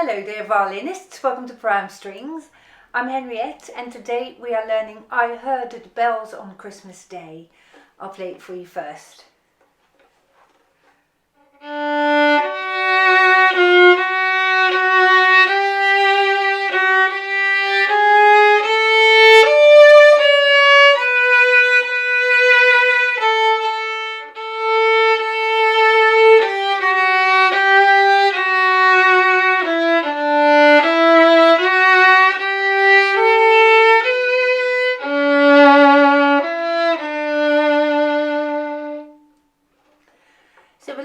Hello dear violinists, welcome to Prime Strings. I'm Henriette and today we are learning I Heard the Bells on Christmas Day. I'll play it for you first. So a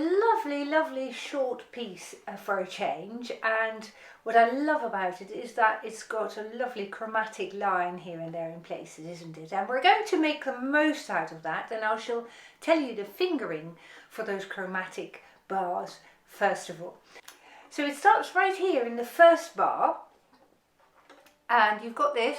lovely short piece for a change, and what I love about it is that it's got a lovely chromatic line here and there in places, isn't it? And we're going to make the most out of that, and I shall tell you the fingering for those chromatic bars first of all. So it starts right here in the first bar, and you've got this.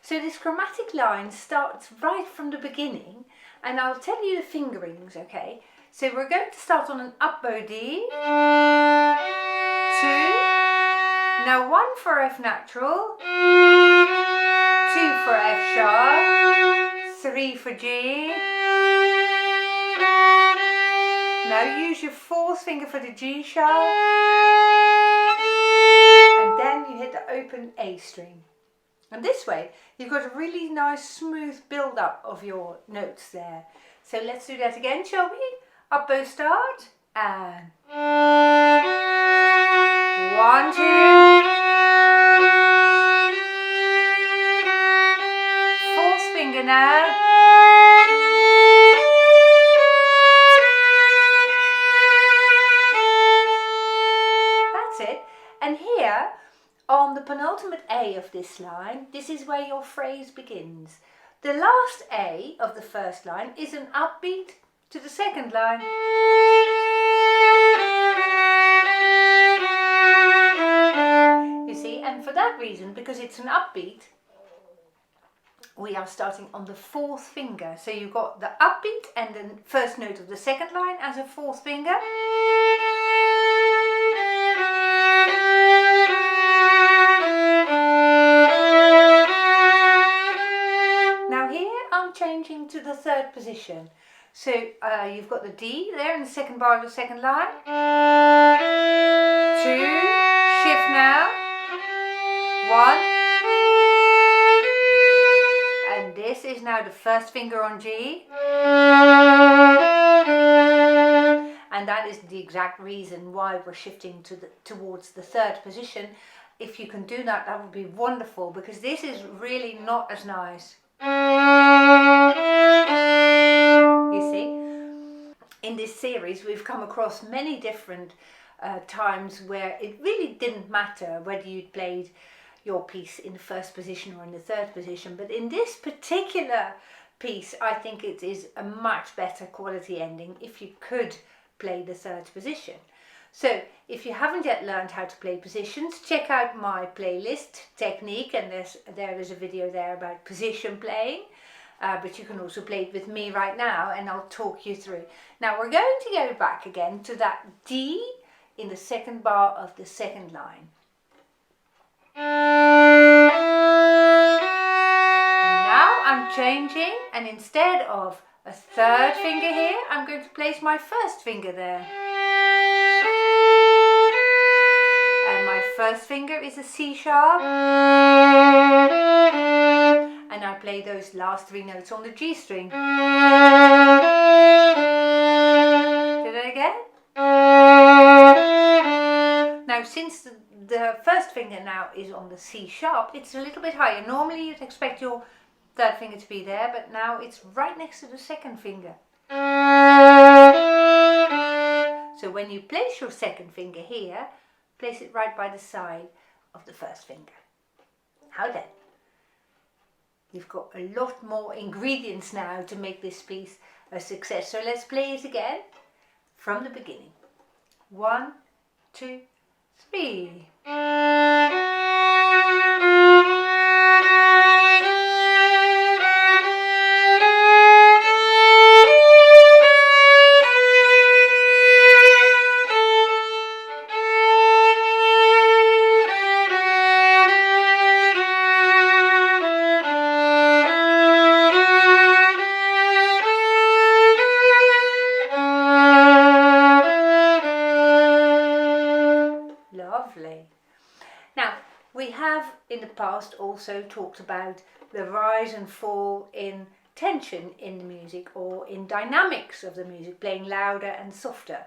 So this chromatic line starts right from the beginning, and I'll tell you the fingerings, okay? So we're going to start on an up bow D, 2, now 1 for F natural, 2 for F sharp, 3 for G, now use your 4th finger for the G sharp, and then you hit the open A string. And this way, you've got a really nice smooth build up of your notes there. So let's do that again, shall we? Up bow start, and 1, 2, 4th finger now. That's it. And here, on the penultimate A of this line, this is where your phrase begins. The last A of the first line is an upbeat to the second line. You see, and for that reason, because it's an upbeat, we are starting on the 4th finger. So you've got the upbeat and the first note of the second line as a 4th finger. Changing to the 3rd position. So you've got the D there in the second bar of the second line. 2, shift now. 1. And this is now the 1st finger on G. And that is the exact reason why we're shifting towards the 3rd position. If you can do that, that would be wonderful, because this is really not as nice. You see, in this series we've come across many different times where it really didn't matter whether you'd played your piece in the 1st position or in the 3rd position, but in this particular piece I think it is a much better quality ending if you could play the 3rd position. So if you haven't yet learned how to play positions, check out my playlist technique, and there is a video there about position playing, but you can also play it with me right now and I'll talk you through. Now we're going to go back again to that D in the 2nd bar of the 2nd line. And now I'm changing, and instead of a 3rd finger here, I'm going to place my 1st finger there. And my 1st finger is a C sharp, and I play those last 3 notes on the G string. Do that again. Now since the 1st finger now is on the C sharp, it's a little bit higher. Normally you'd expect your 3rd finger to be there, but now it's right next to the 2nd finger. So when you place your 2nd finger here, place it right by the side of the 1st finger. How then? You've got a lot more ingredients now to make this piece a success. So let's play it again from the beginning. 1, 2, 3. in the past also talked about the rise and fall in tension in the music, or in dynamics of the music, playing louder and softer.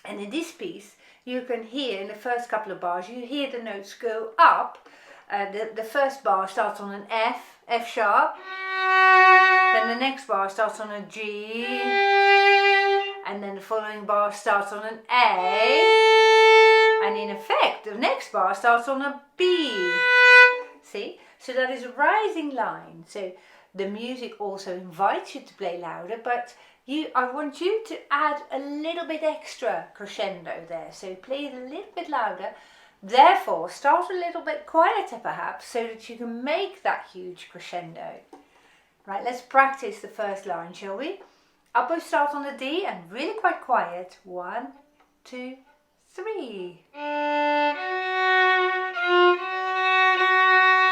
And in this piece you can hear in the first couple of bars, you hear the notes go up. The first bar starts on an F sharp, then the next bar starts on a G, and then the following bar starts on an A, and in effect the next bar starts on a B. See? So that is a rising line. So the music also invites you to play louder, but I want you to add a little bit extra crescendo there. So play it a little bit louder. Therefore, start a little bit quieter perhaps, so that you can make that huge crescendo. Right, let's practice the first line, shall we? Up we start on the D and really quite quiet. 1, 2, 3.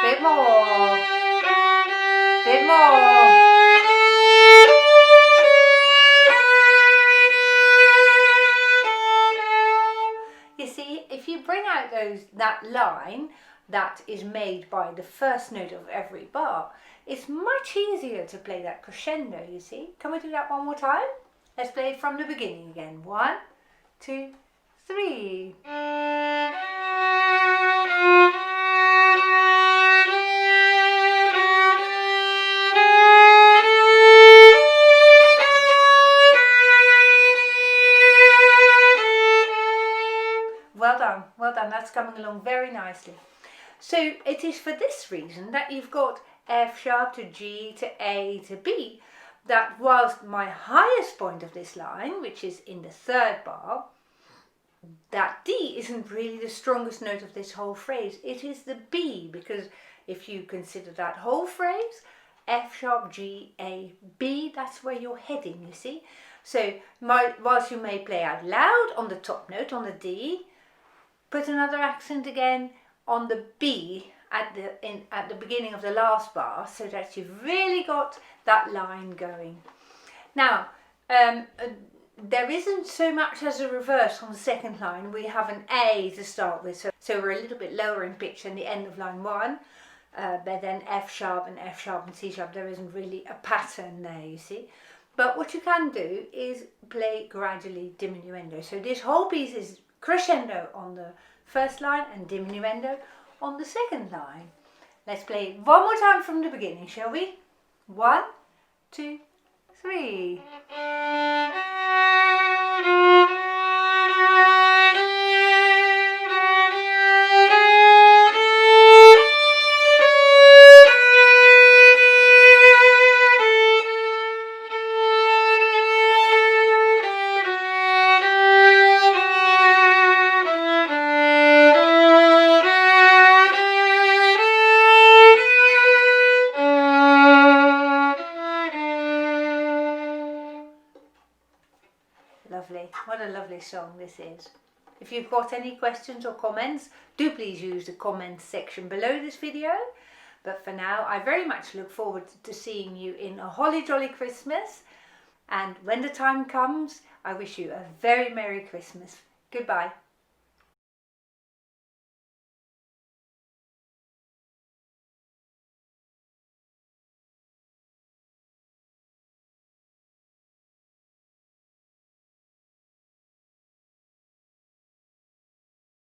Bit more. Bit more. You see, if you bring out that line that is made by the first note of every bar, it's much easier to play that crescendo, you see. Can we do that one more time? Let's play it from the beginning again. 1, 2, 3. Well done, that's coming along very nicely. So it is for this reason that you've got F sharp to G to A to B, that whilst my highest point of this line, which is in the third bar, that D isn't really the strongest note of this whole phrase, it is the B, because if you consider that whole phrase, F sharp, G, A, B, that's where you're heading, you see. So whilst you may play out loud on the top note, on the D, put another accent again on the B at the beginning of the last bar, so that you've really got that line going. Now, there isn't so much as a reverse on the second line. We have an A to start with, so we're a little bit lower in pitch than the end of line 1, but then F sharp and C sharp, there isn't really a pattern there, you see. But what you can do is play gradually diminuendo. So this whole piece is crescendo on the first line and diminuendo on the second line. Let's play it one more time from the beginning, shall we? 1, 2, 3. Lovely, what a lovely song this is. If you've got any questions or comments, do please use the comments section below this video. But for now, I very much look forward to seeing you in a holly jolly Christmas. And when the time comes, I wish you a very Merry Christmas. Goodbye.